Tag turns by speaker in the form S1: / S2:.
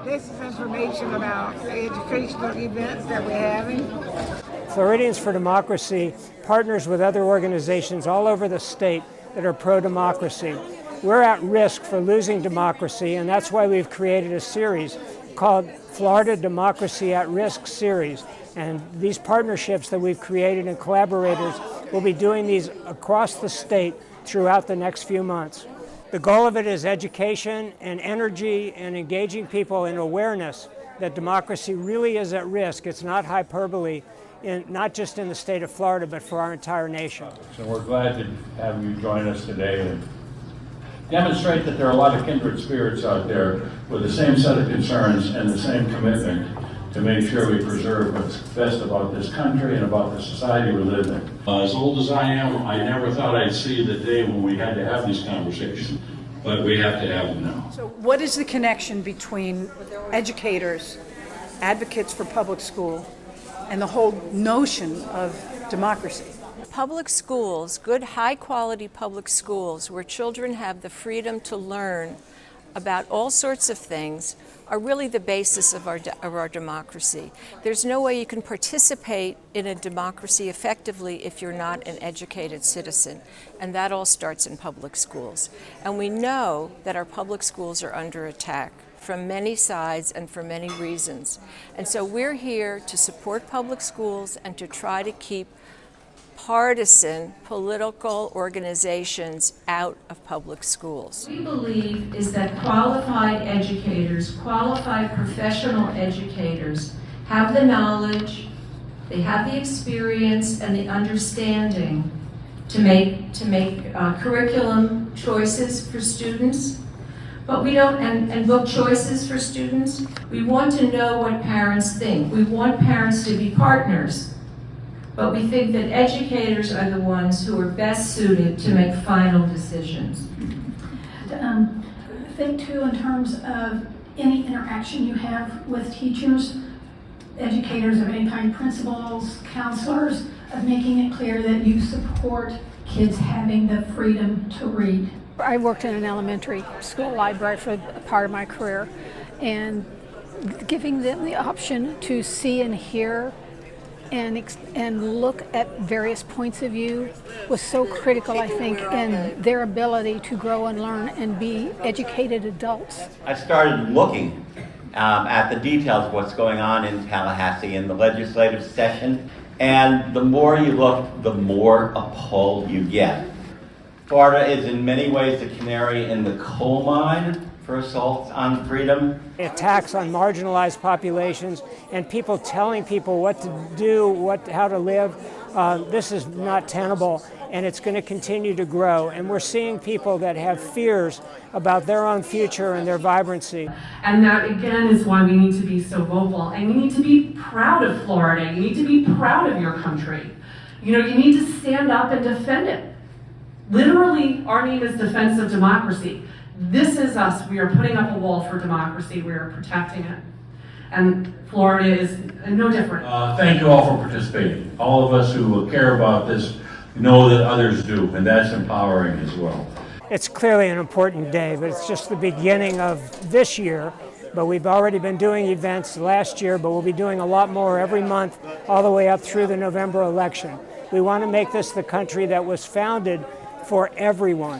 S1: This is information about the educational events that we're having.
S2: Floridians for Democracy partners with other organizations all over the state that are pro-democracy. We're at risk for losing democracy, and that's why we've created a series called Florida Democracy at Risk Series. And these partnerships that we've created and collaborators will be doing these across the state throughout the next few months. The goal of it is education and energy and engaging people in awareness that democracy really is at risk. It's not hyperbole, not just in the state of Florida, but for our entire nation.
S3: So we're glad to have you join us today and demonstrate that there are a lot of kindred spirits out there with the same set of concerns and the same commitment to make sure we preserve what's best about this country and about the society we live in.
S4: As old as I am, I never thought I'd see the day when we had to have these conversations, but we have to have them now.
S5: So what is the connection between educators, advocates for public school, and the whole notion of democracy?
S6: Public schools, good high-quality public schools where children have the freedom to learn about all sorts of things are really the basis of our democracy. There's no way you can participate in a democracy effectively if you're not an educated citizen, and that all starts in public schools. And we know that our public schools are under attack from many sides and for many reasons. And so we're here to support public schools and to try to keep partisan political organizations out of public schools.
S7: We believe is that qualified educators, qualified professional educators have the knowledge, they have the experience and the understanding to make curriculum choices for students. But we don't, and book choices for students. We want to know what parents think. We want parents to be partners. But we think that educators are the ones who are best suited to make final decisions.
S8: I think too, in terms of any interaction you have with teachers, educators of any kind, principals, counselors, of making it clear that you support kids having the freedom to read.
S9: I worked in an elementary school library for a part of my career, and giving them the option to see and hear and look at various points of view was so critical, I think, in their ability to grow and learn and be educated adults.
S10: I started looking at the details of what's going on in Tallahassee in the legislative session, and the more you look, the more appalled you get. Florida is in many ways the canary in the coal mine for assaults on freedom.
S2: Attacks on marginalized populations and people telling people what to do, how to live. This is not tenable, and it's going to continue to grow. And we're seeing people that have fears about their own future and their vibrancy.
S11: And that, again, is why we need to be so vocal. And you need to be proud of Florida. You need to be proud of your country. You know, you need to stand up and defend it. Literally, our name is Defense of Democracy. This is us. We are putting up a wall for democracy. We are protecting it. And Florida is no different.
S3: Thank you all for participating. All of us who care about this know that others do, and that's empowering as well.
S2: It's clearly an important day, but it's just the beginning of this year. But we've already been doing events last year, but we'll be doing a lot more every month, all the way up through the November election. We want to make this the country that was founded for everyone.